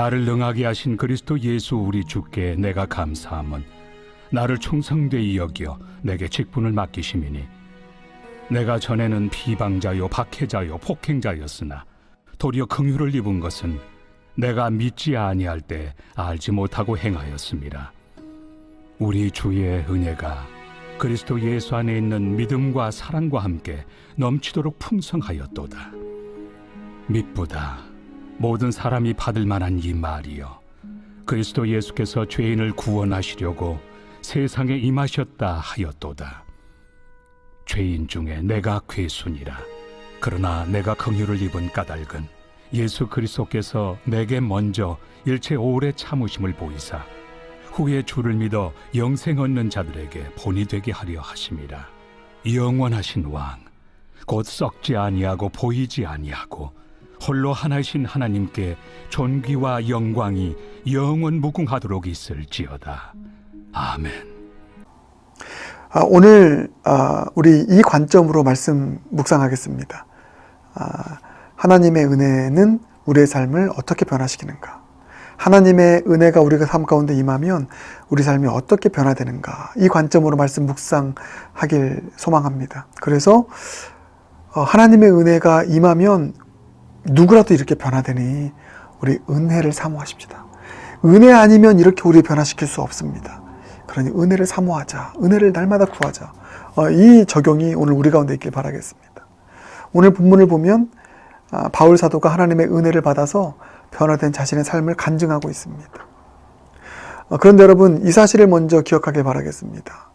나를 능하게 하신 그리스도 예수 우리 주께 내가 감사함은 나를 충성되이 여겨 내게 직분을 맡기심이니 내가 전에는 비방자요 박해자요 폭행자였으나 도리어 긍휼을 입은 것은 내가 믿지 아니할 때 알지 못하고 행하였습니다. 우리 주의 은혜가 그리스도 예수 안에 있는 믿음과 사랑과 함께 넘치도록 풍성하였도다. 미쁘다 모든 사람이 받을 만한 이 말이여, 그리스도 예수께서 죄인을 구원하시려고 세상에 임하셨다 하였도다. 죄인 중에 내가 괴순이라. 그러나 내가 긍휼을 입은 까닭은 예수 그리스도께서 내게 먼저 일체 오래 참으심을 보이사 후에 주를 믿어 영생 얻는 자들에게 본이 되게 하려 하심이라. 영원하신 왕, 곧 썩지 아니하고 보이지 아니하고 홀로 하나이신 하나님께 존귀와 영광이 영원 무궁하도록 있을지어다. 아멘. 오늘 우리 이 관점으로 말씀 묵상하겠습니다. 하나님의 은혜는 우리의 삶을 어떻게 변화시키는가? 하나님의 은혜가 우리가 삶 가운데 임하면 우리 삶이 어떻게 변화되는가? 이 관점으로 말씀 묵상하길 소망합니다. 그래서 하나님의 은혜가 임하면 누구라도 이렇게 변화되니 우리 은혜를 사모하십시다. 은혜 아니면 이렇게 우리 변화시킬 수 없습니다. 그러니 은혜를 사모하자. 은혜를 날마다 구하자. 이 적용이 오늘 우리 가운데 있길 바라겠습니다. 오늘 본문을 보면 바울 사도가 하나님의 은혜를 받아서 변화된 자신의 삶을 간증하고 있습니다. 그런데 여러분, 이 사실을 먼저 기억하길 바라겠습니다.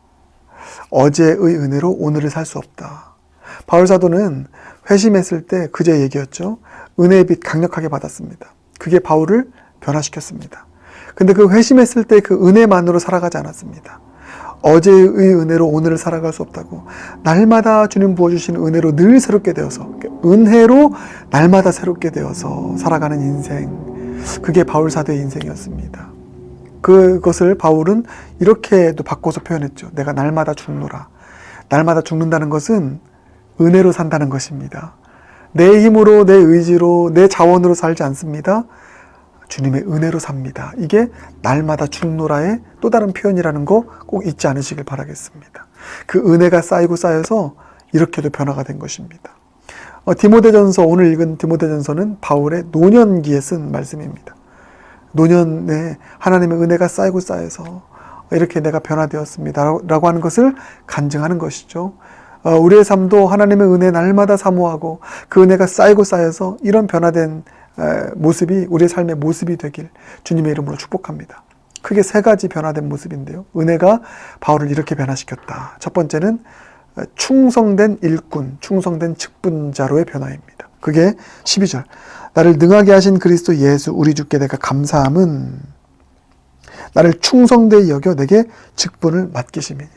어제의 은혜로 오늘을 살 수 없다. 바울 사도는 회심했을 때 그제 얘기였죠. 은혜의 빛 강력하게 받았습니다. 그게 바울을 변화시켰습니다. 근데 그 회심했을 때 그 은혜만으로 살아가지 않았습니다. 어제의 은혜로 오늘을 살아갈 수 없다고, 날마다 주님 부어주신 은혜로 늘 새롭게 되어서, 은혜로 날마다 새롭게 되어서 살아가는 인생, 그게 바울 사도의 인생이었습니다. 그것을 바울은 이렇게도 바꿔서 표현했죠. 내가 날마다 죽노라. 날마다 죽는다는 것은 은혜로 산다는 것입니다. 내 힘으로, 내 의지로, 내 자원으로 살지 않습니다. 주님의 은혜로 삽니다. 이게 날마다 죽노라의 또 다른 표현이라는 거 꼭 잊지 않으시길 바라겠습니다. 그 은혜가 쌓이고 쌓여서 이렇게도 변화가 된 것입니다. 디모데전서, 오늘 읽은 디모데전서는 바울의 노년기에 쓴 말씀입니다. 노년에 하나님의 은혜가 쌓이고 쌓여서 이렇게 내가 변화되었습니다 라고 하는 것을 간증하는 것이죠. 우리의 삶도 하나님의 은혜 날마다 사모하고 그 은혜가 쌓이고 쌓여서 이런 변화된 모습이 우리의 삶의 모습이 되길 주님의 이름으로 축복합니다. 크게 세 가지 변화된 모습인데요. 은혜가 바울을 이렇게 변화시켰다. 첫 번째는 충성된 일꾼, 충성된 직분자로의 변화입니다. 그게 12절. 나를 능하게 하신 그리스도 예수 우리 주께 내가 감사함은 나를 충성되이 여겨 내게 직분을 맡기심이니.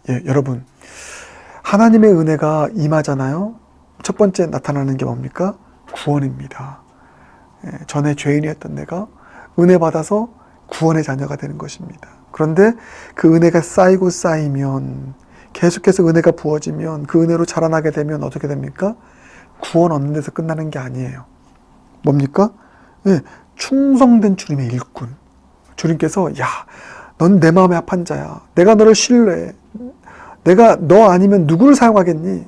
예, 여러분, 하나님의 은혜가 임하잖아요. 첫 번째 나타나는 게 뭡니까? 구원입니다. 전에 죄인이었던 내가 은혜 받아서 구원의 자녀가 되는 것입니다. 그런데 그 은혜가 쌓이고 쌓이면, 계속해서 은혜가 부어지면, 그 은혜로 자라나게 되면 어떻게 됩니까? 구원 얻는 데서 끝나는 게 아니에요. 뭡니까? 충성된 주님의 일꾼. 주님께서 야, 넌 내 마음에 합한 자야. 내가 너를 신뢰해. 내가 너 아니면 누구를 사용하겠니?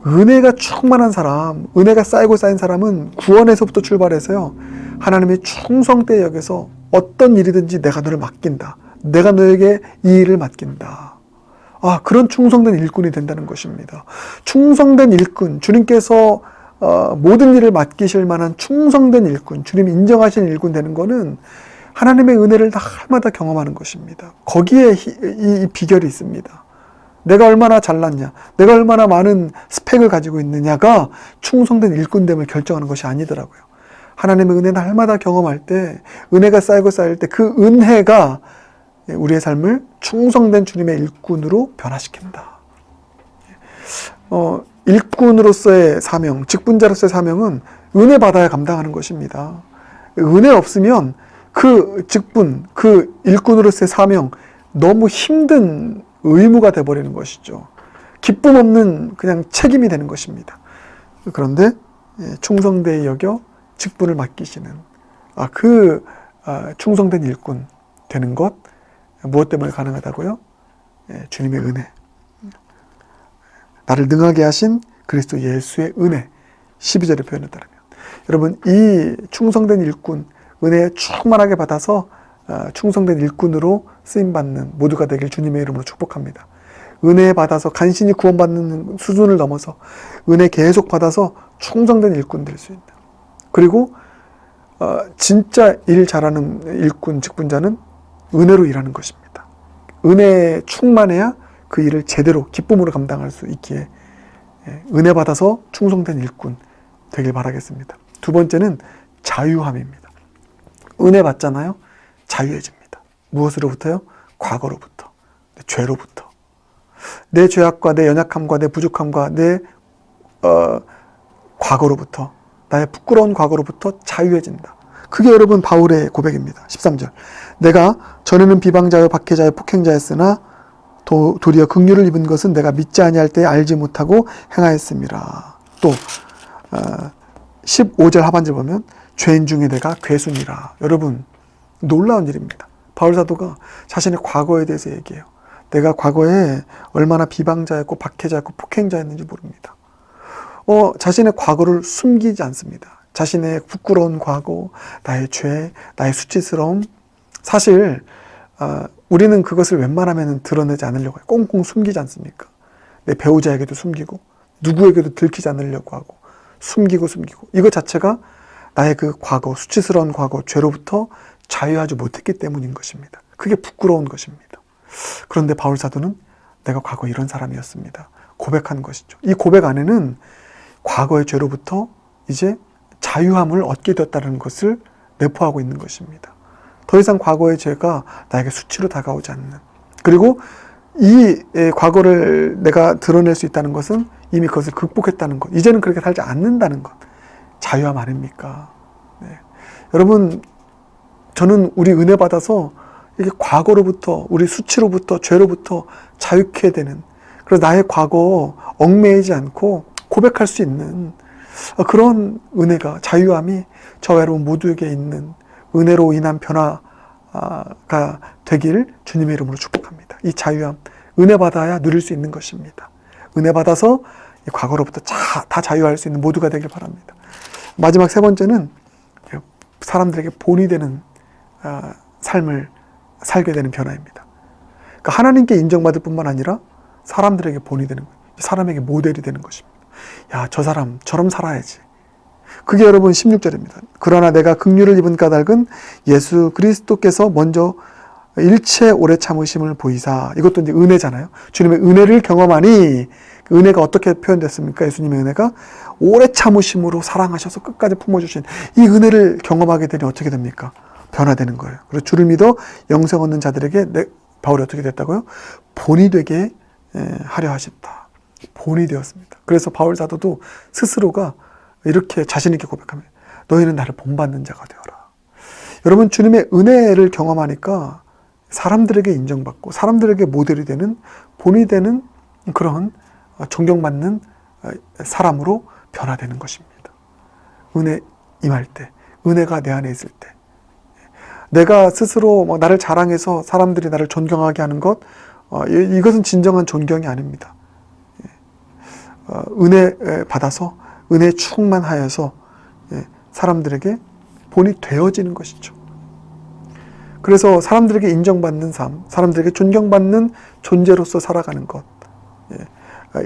은혜가 충만한 사람, 은혜가 쌓이고 쌓인 사람은 구원에서부터 출발해서요, 하나님의 충성되에 여겨서 어떤 일이든지 내가 너를 맡긴다. 내가 너에게 이 일을 맡긴다. 그런 충성된 일꾼이 된다는 것입니다. 충성된 일꾼, 주님께서 모든 일을 맡기실 만한 충성된 일꾼, 주님 인정하시는 일꾼 되는 거는 하나님의 은혜를 날마다 경험하는 것입니다. 거기에 이 비결이 있습니다. 내가 얼마나 잘났냐, 내가 얼마나 많은 스펙을 가지고 있느냐가 충성된 일꾼됨을 결정하는 것이 아니더라고요. 하나님의 은혜 날마다 경험할 때, 은혜가 쌓이고 쌓일 때 그 은혜가 우리의 삶을 충성된 주님의 일꾼으로 변화시킨다. 일꾼으로서의 사명, 직분자로서의 사명은 은혜 받아야 감당하는 것입니다. 은혜 없으면 그 직분, 그 일꾼으로서의 사명, 너무 힘든 의무가 돼버리는 것이죠. 기쁨 없는 그냥 책임이 되는 것입니다. 그런데 충성되이 여겨 직분을 맡기시는 충성된 일꾼 되는 것 무엇 때문에 가능하다고요? 주님의 은혜. 나를 능하게 하신 그리스도 예수의 은혜. 12절의 표현에 따르면. 여러분, 이 충성된 일꾼, 은혜에 충만하게 받아서 충성된 일꾼으로 쓰임받는 모두가 되길 주님의 이름으로 축복합니다. 은혜 받아서 간신히 구원받는 수준을 넘어서 은혜 계속 받아서 충성된 일꾼 될 수 있는. 그리고 진짜 일 잘하는 일꾼, 직분자는 은혜로 일하는 것입니다. 은혜에 충만해야 그 일을 제대로 기쁨으로 감당할 수 있기에 은혜 받아서 충성된 일꾼 되길 바라겠습니다. 두 번째는 자유함입니다. 은혜 받잖아요. 자유해집니다. 무엇으로부터요? 과거로부터, 죄로부터. 내 죄악과 내 연약함과 내 부족함과 내 과거로부터, 나의 부끄러운 과거로부터 자유해진다. 그게 여러분 바울의 고백입니다. 13절. 내가 전에는 비방자요 박해자요 폭행자였으나 도리어 긍휼을 입은 것은 내가 믿지 아니할 때 알지 못하고 행하였음이라. 또 15절 하반절 보면 죄인 중에 내가 괴순이라. 여러분, 놀라운 일입니다. 바울 사도가 자신의 과거에 대해서 얘기해요. 내가 과거에 얼마나 비방자였고 박해자였고 폭행자였는지 모릅니다. 자신의 과거를 숨기지 않습니다. 자신의 부끄러운 과거, 나의 죄, 나의 수치스러움. 사실 우리는 그것을 웬만하면 드러내지 않으려고 해요. 꽁꽁 숨기지 않습니까? 내 배우자에게도 숨기고 누구에게도 들키지 않으려고 하고 숨기고 이것 자체가 나의 그 과거, 수치스러운 과거, 죄로부터 자유하지 못했기 때문인 것입니다. 그게 부끄러운 것입니다. 그런데 바울 사도는 내가 과거 이런 사람이었습니다. 고백한 것이죠. 이 고백 안에는 과거의 죄로부터 이제 자유함을 얻게 되었다는 것을 내포하고 있는 것입니다. 더 이상 과거의 죄가 나에게 수치로 다가오지 않는. 그리고 이 과거를 내가 드러낼 수 있다는 것은 이미 그것을 극복했다는 것. 이제는 그렇게 살지 않는다는 것. 자유함 아닙니까? 네. 여러분, 저는 우리 은혜 받아서 이게 과거로부터, 우리 수치로부터, 죄로부터 자유케 되는, 그래서 나의 과거 얽매이지 않고 고백할 수 있는 그런 은혜가, 자유함이 저와 여러분 모두에게 있는 은혜로 인한 변화가 되길 주님의 이름으로 축복합니다. 이 자유함, 은혜 받아야 누릴 수 있는 것입니다. 은혜 받아서 과거로부터 다 자유할 수 있는 모두가 되길 바랍니다. 마지막 세 번째는 사람들에게 본이 되는 삶을 살게 되는 변화입니다. 그러니까 하나님께 인정받을 뿐만 아니라 사람들에게 본이 되는 거예요. 사람에게 모델이 되는 것입니다. 야, 저 사람처럼 살아야지. 그게 여러분 16절입니다. 그러나 내가 긍휼을 입은 까닭은 예수 그리스도께서 먼저 일체 오래 참으심을 보이사. 이것도 이제 은혜잖아요. 주님의 은혜를 경험하니, 그 은혜가 어떻게 표현됐습니까? 예수님의 은혜가 오래 참으심으로 사랑하셔서 끝까지 품어주신 이 은혜를 경험하게 되니 어떻게 됩니까? 변화되는 거예요. 그리고 주를 믿어 영생 얻는 자들에게 바울이 어떻게 됐다고요? 본이 되게 하려 하셨다. 본이 되었습니다. 그래서 바울 사도도 스스로가 이렇게 자신 있게 고백합니다. 너희는 나를 본받는 자가 되어라. 여러분, 주님의 은혜를 경험하니까 사람들에게 인정받고 사람들에게 모델이 되는, 본이 되는 그런 존경받는 사람으로 변화되는 것입니다. 은혜 임할 때, 은혜가 내 안에 있을 때, 내가 스스로 나를 자랑해서 사람들이 나를 존경하게 하는 것, 이것은 진정한 존경이 아닙니다. 은혜 받아서, 은혜 충만하여서 사람들에게 본이 되어지는 것이죠. 그래서 사람들에게 인정받는 삶, 사람들에게 존경받는 존재로서 살아가는 것,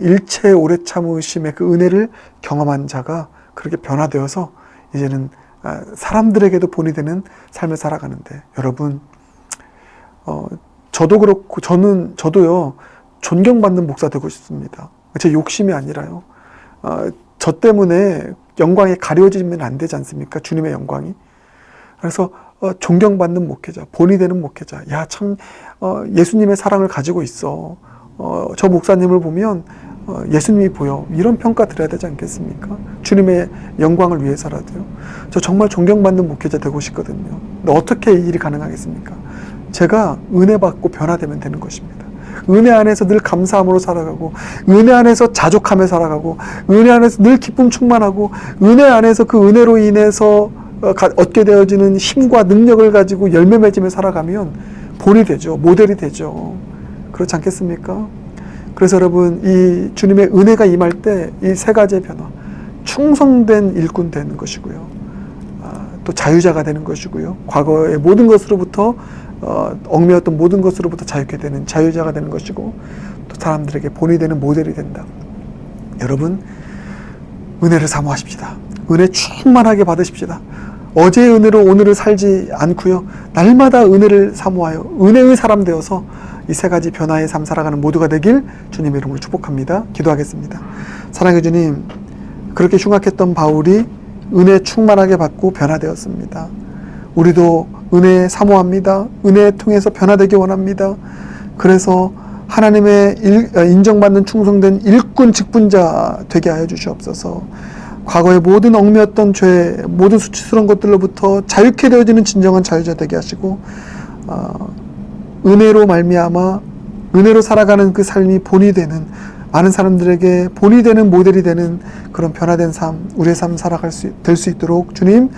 일체의 오래 참으심의 그 은혜를 경험한 자가 그렇게 변화되어서 이제는 사람들에게도 본이 되는 삶을 살아가는데, 여러분, 저도 그렇고 저도요 존경받는 목사 되고 싶습니다. 제 욕심이 아니라요. 저 때문에 영광이 가려지면 안 되지 않습니까? 주님의 영광이. 그래서 존경받는 목회자, 본이 되는 목회자. 야, 참 예수님의 사랑을 가지고 있어. 저 목사님을 보면 예수님이 보여. 이런 평가 드려야 되지 않겠습니까? 주님의 영광을 위해서라도요. 저 정말 존경받는 목회자 되고 싶거든요. 근데 어떻게 이 일이 가능하겠습니까? 제가 은혜 받고 변화되면 되는 것입니다. 은혜 안에서 늘 감사함으로 살아가고, 은혜 안에서 자족하며 살아가고, 은혜 안에서 늘 기쁨 충만하고, 은혜 안에서 그 은혜로 인해서 얻게 되어지는 힘과 능력을 가지고 열매 맺으며 살아가면 본이 되죠. 모델이 되죠. 그렇지 않겠습니까? 그래서 여러분, 이 주님의 은혜가 임할 때 이 세 가지의 변화, 충성된 일꾼 되는 것이고요. 또 자유자가 되는 것이고요. 과거의 모든 것으로부터 얽매였던 모든 것으로부터 자유케 되는 자유자가 되는 것이고, 또 사람들에게 본이 되는 모델이 된다. 여러분, 은혜를 사모하십시다. 은혜 충만하게 받으십시다. 어제의 은혜로 오늘을 살지 않고요. 날마다 은혜를 사모하여 은혜의 사람 되어서 이 세 가지 변화의 삶 살아가는 모두가 되길 주님의 이름으로 축복합니다. 기도하겠습니다. 사랑의 주님, 그렇게 흉악했던 바울이 은혜 충만하게 받고 변화되었습니다. 우리도 은혜 사모합니다. 은혜 통해서 변화되기 원합니다. 그래서 하나님의 인정받는 충성된 일꾼 직분자 되게 하여 주시옵소서. 과거의 모든 얽매였던 죄, 모든 수치스러운 것들로부터 자유케 되어지는 진정한 자유자 되게 하시고, 은혜로 말미암아 은혜로 살아가는 그 삶이 본이 되는, 많은 사람들에게 본이 되는 모델이 되는 그런 변화된 삶, 우리의 삶 살아갈 될 수 있도록 주님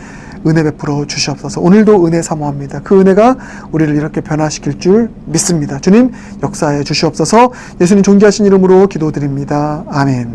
은혜 베풀어 주시옵소서. 오늘도 은혜 사모합니다. 그 은혜가 우리를 이렇게 변화시킬 줄 믿습니다. 주님 역사해 주시옵소서. 예수님 존귀하신 이름으로 기도드립니다. 아멘.